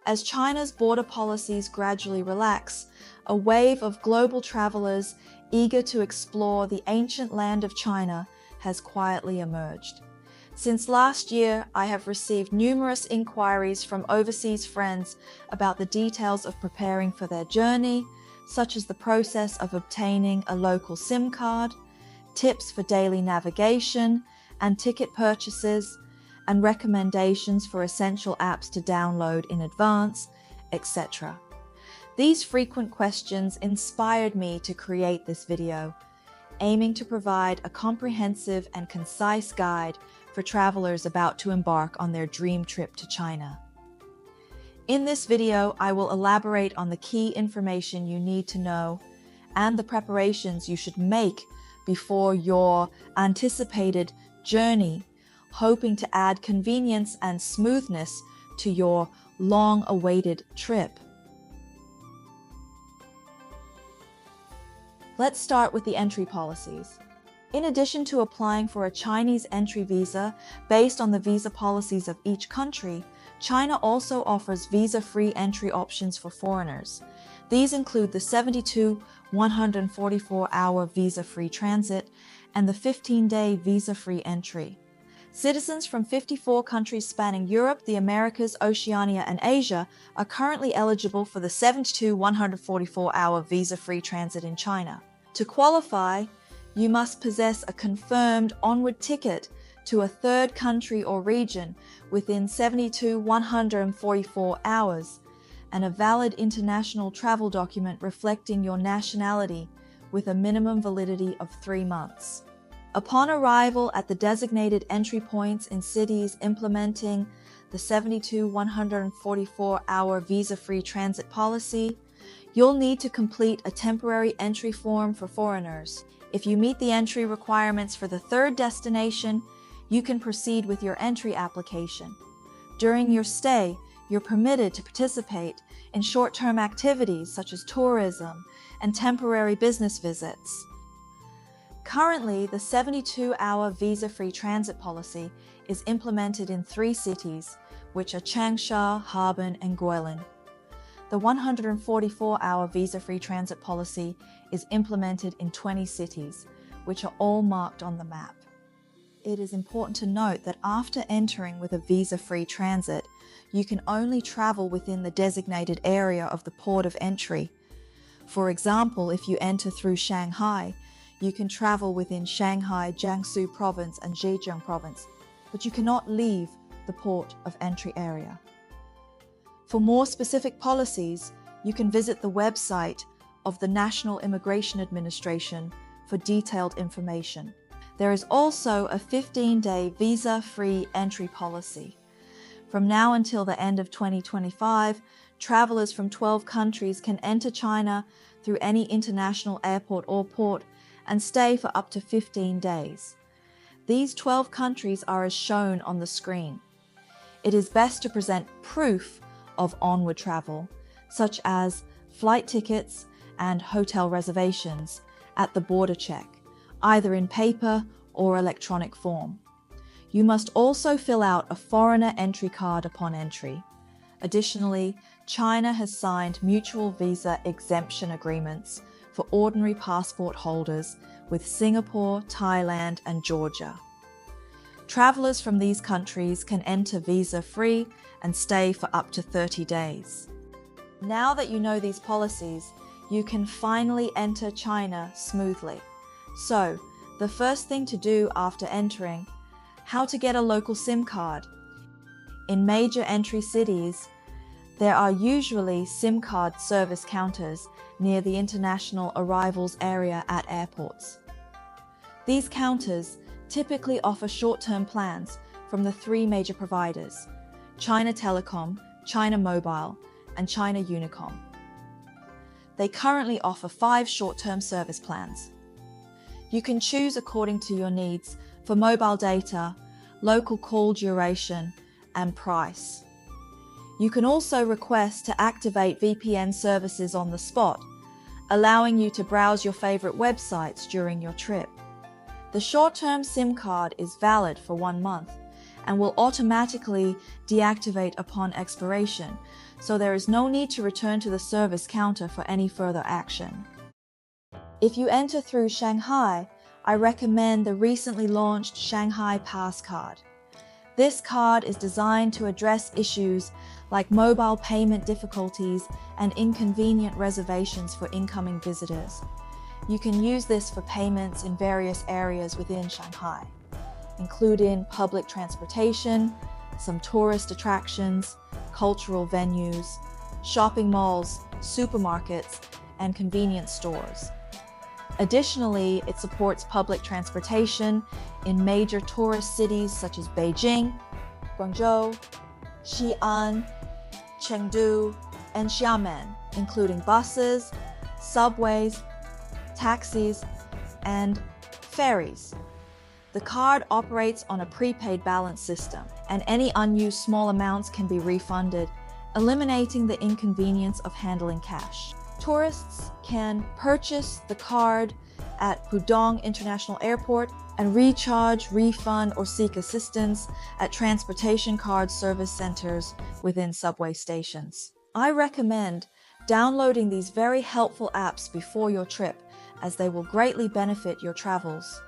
As China's border policies gradually relax, a wave of global travelers eager to explore the ancient land of China has quietly emerged. Since last year, I have received numerous inquiries from overseas friends about the details of preparing for their journey, such as the process of obtaining a local SIM card, tips for daily navigation and ticket purchases, and recommendations for essential apps to download in advance, etc. These frequent questions inspired me to create this video, aiming to provide a comprehensive and concise guide for travelers about to embark on their dream trip to China. In this video, I will elaborate on the key information you need to know and the preparations you should make before your anticipated journey, hoping to add convenience and smoothness to your long-awaited trip. Let's start with the entry policies. In addition to applying for a Chinese entry visa based on the visa policies of each country, China also offers visa-free entry options for foreigners. These include the 72 144-hour visa-free transit and the 15-day visa-free entry. Citizens from 54 countries spanning Europe, the Americas, Oceania, and Asia are currently eligible for the 72 144-hour visa-free transit in China. To qualify, you must possess a confirmed onward ticket to a third country or region within 72 144 hours and a valid international travel document reflecting your nationality with a minimum validity of 3 months. Upon arrival at the designated entry points in cities implementing the 72 144-hour visa-free transit policy, you'll need to complete a temporary entry form for foreigners. If you meet the entry requirements for the third destination, you can proceed with your entry application. During your stay, you're permitted to participate in short-term activities such as tourism and temporary business visits. Currently, the 72-hour visa-free transit policy is implemented in 3 cities, which are Changsha, Harbin, and Guilin. The 144-hour visa-free transit policy is implemented in 20 cities, which are all marked on the map. It is important to note that after entering with a visa-free transit, you can only travel within the designated area of the port of entry. For example, if you enter through Shanghai, you can travel within Shanghai, Jiangsu Province, and Zhejiang Province, but you cannot leave the port of entry area. For more specific policies, you can visit the website of the National Immigration Administration for detailed information. There is also a 15-day visa-free entry policy. From now until the end of 2025, travelers from 12 countries can enter China through any international airport or port and stay for up to 15 days. These 12 countries are as shown on the screen. It is best to present proof of onward travel, such as flight tickets and hotel reservations, at the border check, either in paper or electronic form. You must also fill out a foreigner entry card upon entry. Additionally, China has signed mutual visa exemption agreements for ordinary passport holders with Singapore, Thailand, and Georgia. Travelers from these countries can enter visa-free and stay for up to 30 days. Now that you know these policies, you can finally enter China smoothly. So, the first thing to do after entering, how to get a local SIM card. In major entry cities, there are usually SIM card service counters near the international arrivals area at airports. These counters typically offer short-term plans from the 3 major providers, China Telecom, China Mobile, and China Unicom. They currently offer 5 short-term service plans. You can choose according to your needs for mobile data, local call duration, and price. You can also request to activate VPN services on the spot, allowing you to browse your favorite websites during your trip. The short-term SIM card is valid for 1 month and will automatically deactivate upon expiration, so there is no need to return to the service counter for any further action. If you enter through Shanghai, I recommend the recently launched Shanghai Pass card. This card is designed to address issues like mobile payment difficulties and inconvenient reservations for incoming visitors. You can use this for payments in various areas within Shanghai, including public transportation, some tourist attractions, cultural venues, shopping malls, supermarkets, and convenience stores. Additionally, it supports public transportation in major tourist cities such as Beijing, Guangzhou, Xi'an, Chengdu, and Xiamen, including buses, subways, taxis, and ferries. The card operates on a prepaid balance system, and any unused small amounts can be refunded, eliminating the inconvenience of handling cash. Tourists can purchase the card at Pudong International Airport and recharge, refund, or seek assistance at transportation card service centers within subway stations. I recommend downloading these very helpful apps before your trip, as they will greatly benefit your travels.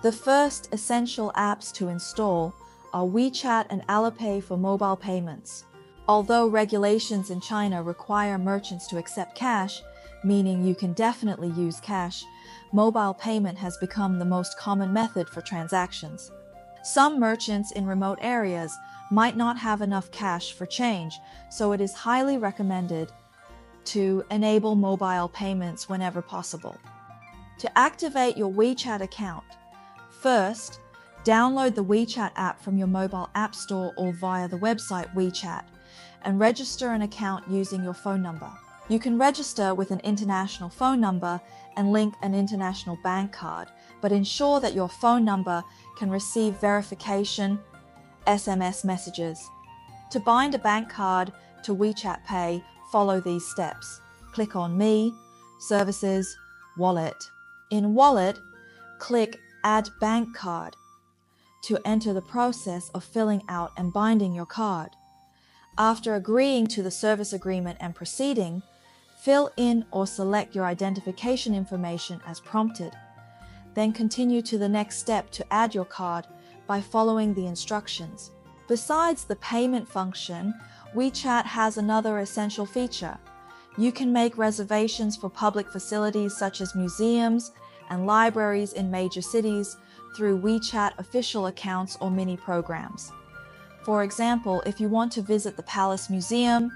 The first essential apps to install are WeChat and Alipay for mobile payments. Although regulations in China require merchants to accept cash, meaning you can definitely use cash, mobile payment has become the most common method for transactions. Some merchants in remote areas might not have enough cash for change, so it is highly recommended to enable mobile payments whenever possible. To activate your WeChat account, first, download the WeChat app from your mobile app store or via the website WeChat, and register an account using your phone number. You can register with an international phone number and link an international bank card, but ensure that your phone number can receive verification SMS messages. To bind a bank card to WeChat Pay, follow these steps. Click on Me, Services, Wallet. In Wallet, click Add Bank Card to enter the process of filling out and binding your card. After agreeing to the service agreement and proceeding, fill in or select your identification information as prompted. Then continue to the next step to add your card by following the instructions. Besides the payment function, WeChat has another essential feature. You can make reservations for public facilities such as museums and libraries in major cities through WeChat official accounts or mini programs. For example, if you want to visit the Palace Museum,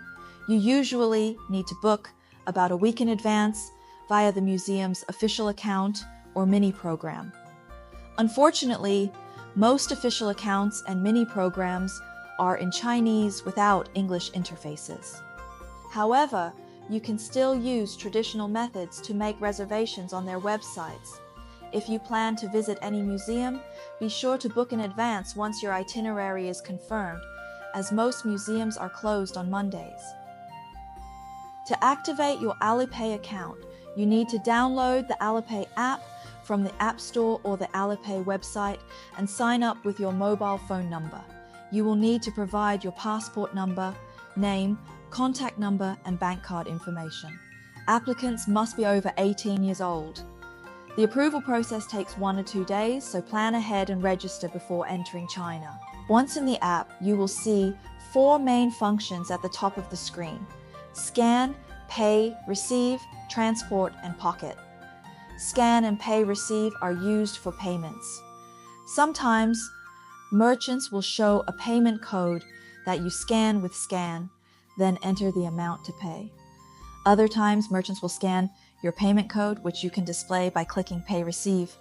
you usually need to book about a week in advance via the museum's official account or mini program. Unfortunately, most official accounts and mini programs are in Chinese without English interfaces. However, you can still use traditional methods to make reservations on their websites. If you plan to visit any museum, be sure to book in advance once your itinerary is confirmed, as most museums are closed on Mondays. To activate your Alipay account, you need to download the Alipay app from the App Store or the Alipay website and sign up with your mobile phone number. You will need to provide your passport number, name, contact number, and bank card information. Applicants must be over 18 years old. The approval process takes 1 or 2 days, so plan ahead and register before entering China. Once in the app, you will see 4 main functions at the top of the screen: Scan, Pay, Receive, Transport, and Pocket. Scan and Pay Receive are used for payments. Sometimes, merchants will show a payment code that you scan with Scan, then enter the amount to pay. Other times, merchants will scan your payment code, which you can display by clicking Pay Receive.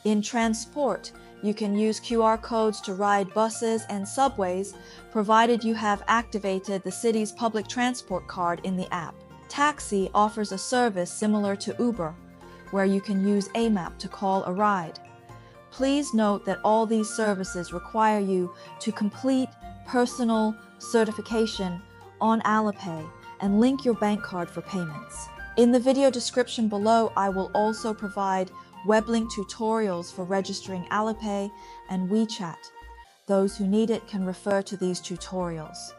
In Transport, you can use QR codes to ride buses and subways, provided you have activated the city's public transport card in the app. Taxi offers a service similar to Uber, where you can use a map to call a ride. Please note that all these services require you to complete personal certification on Alipay and link your bank card for payments. In the video description below, I will also provide web link tutorials for registering Alipay and WeChat. Those who need it can refer to these tutorials.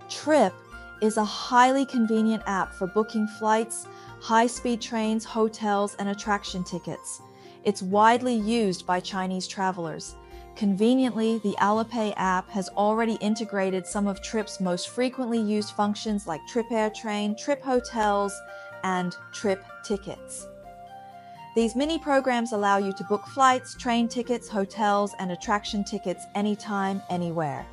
Trip is a highly convenient app for booking flights, high-speed trains, hotels, and attraction tickets. It's widely used by Chinese travelers. Conveniently, the Alipay app has already integrated some of Trip's most frequently used functions like Trip Airtrain, Trip Hotels, and Trip Tickets. These mini programs allow you to book flights, train tickets, hotels, and attraction tickets anytime, anywhere.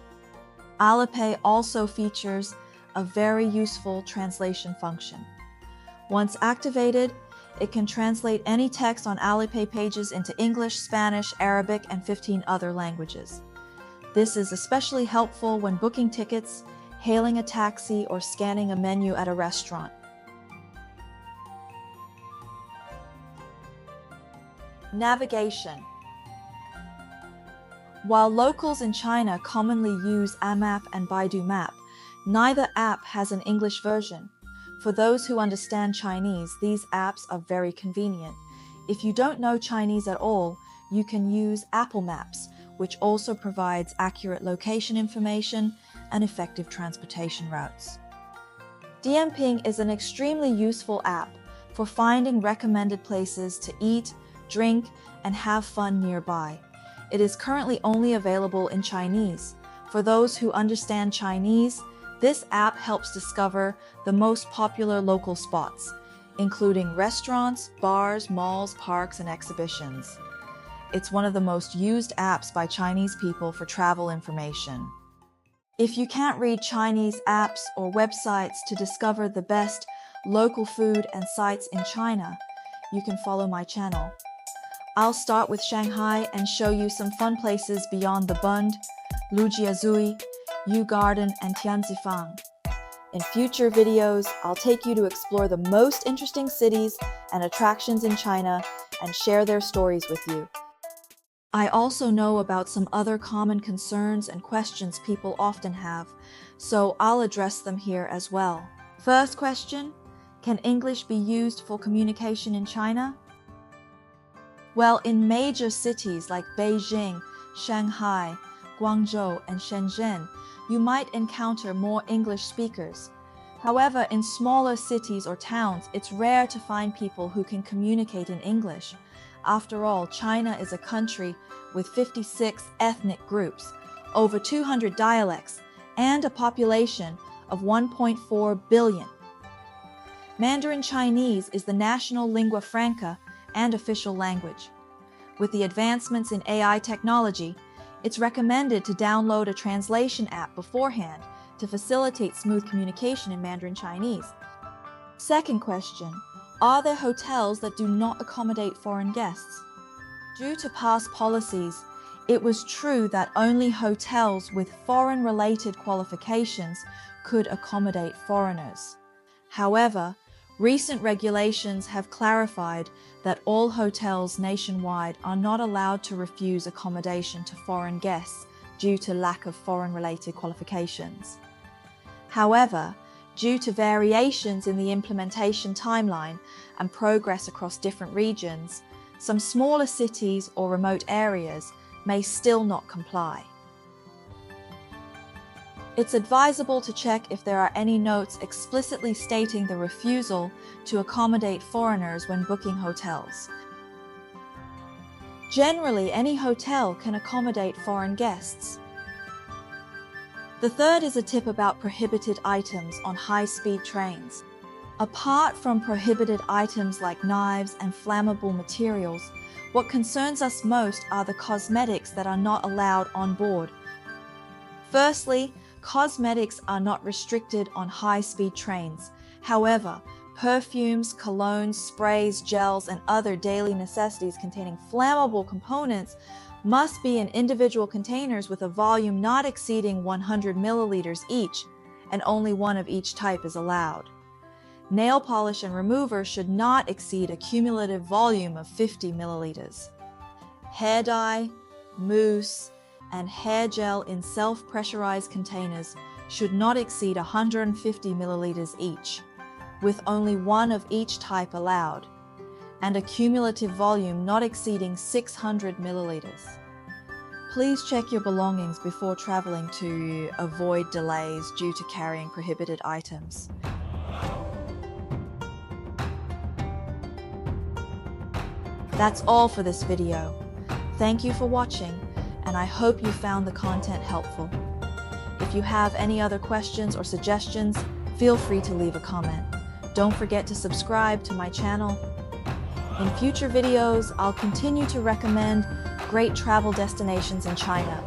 Alipay also features a very useful translation function. Once activated, it can translate any text on Alipay pages into English, Spanish, Arabic, and 15 other languages. This is especially helpful when booking tickets, hailing a taxi, or scanning a menu at a restaurant. Navigation. While locals in China commonly use Amap and Baidu Map, neither app has an English version. For those who understand Chinese, these apps are very convenient. If you don't know Chinese at all, you can use Apple Maps, which also provides accurate location information and effective transportation routes. DianPing is an extremely useful app for finding recommended places to eat, drink, and have fun nearby. It is currently only available in Chinese. For those who understand Chinese, this app helps discover the most popular local spots, including restaurants, bars, malls, parks, and exhibitions. It's one of the most used apps by Chinese people for travel information. If you can't read Chinese apps or websites to discover the best local food and sites in China, you can follow my channel. I'll start with Shanghai and show you some fun places beyond the Bund, Lujiazui, Yu Garden, and Tianzifang. In future videos, I'll take you to explore the most interesting cities and attractions in China and share their stories with you. I also know about some other common concerns and questions people often have, so I'll address them here as well. First question, can English be used for communication in China? Well, in major cities like Beijing, Shanghai, Guangzhou, and Shenzhen, you might encounter more English speakers. However, in smaller cities or towns, it's rare to find people who can communicate in English. After all, China is a country with 56 ethnic groups, over 200 dialects, and a population of 1.4 billion. Mandarin Chinese is the national lingua franca and official language. With the advancements in AI technology, it's recommended to download a translation app beforehand to facilitate smooth communication in Mandarin Chinese. Second question, are there hotels that do not accommodate foreign guests? Due to past policies, it was true that only hotels with foreign-related qualifications could accommodate foreigners. However, recent regulations have clarified that all hotels nationwide are not allowed to refuse accommodation to foreign guests due to lack of foreign-related qualifications. However, due to variations in the implementation timeline and progress across different regions, some smaller cities or remote areas may still not comply. It's advisable to check if there are any notes explicitly stating the refusal to accommodate foreigners when booking hotels. Generally, any hotel can accommodate foreign guests. The third is a tip about prohibited items on high-speed trains. Apart from prohibited items like knives and flammable materials, what concerns us most are the cosmetics that are not allowed on board. Firstly, cosmetics are not restricted on high-speed trains. However, perfumes, colognes, sprays, gels, and other daily necessities containing flammable components must be in individual containers with a volume not exceeding 100 milliliters each, and only one of each type is allowed. Nail polish and remover should not exceed a cumulative volume of 50 milliliters. Hair dye, mousse, and hair gel in self-pressurized containers should not exceed 150 milliliters each, with only one of each type allowed, and a cumulative volume not exceeding 600 milliliters. Please check your belongings before traveling to avoid delays due to carrying prohibited items. That's all for this video. Thank you for watching, and I hope you found the content helpful. If you have any other questions or suggestions, feel free to leave a comment. Don't forget to subscribe to my channel. In future videos, I'll continue to recommend great travel destinations in China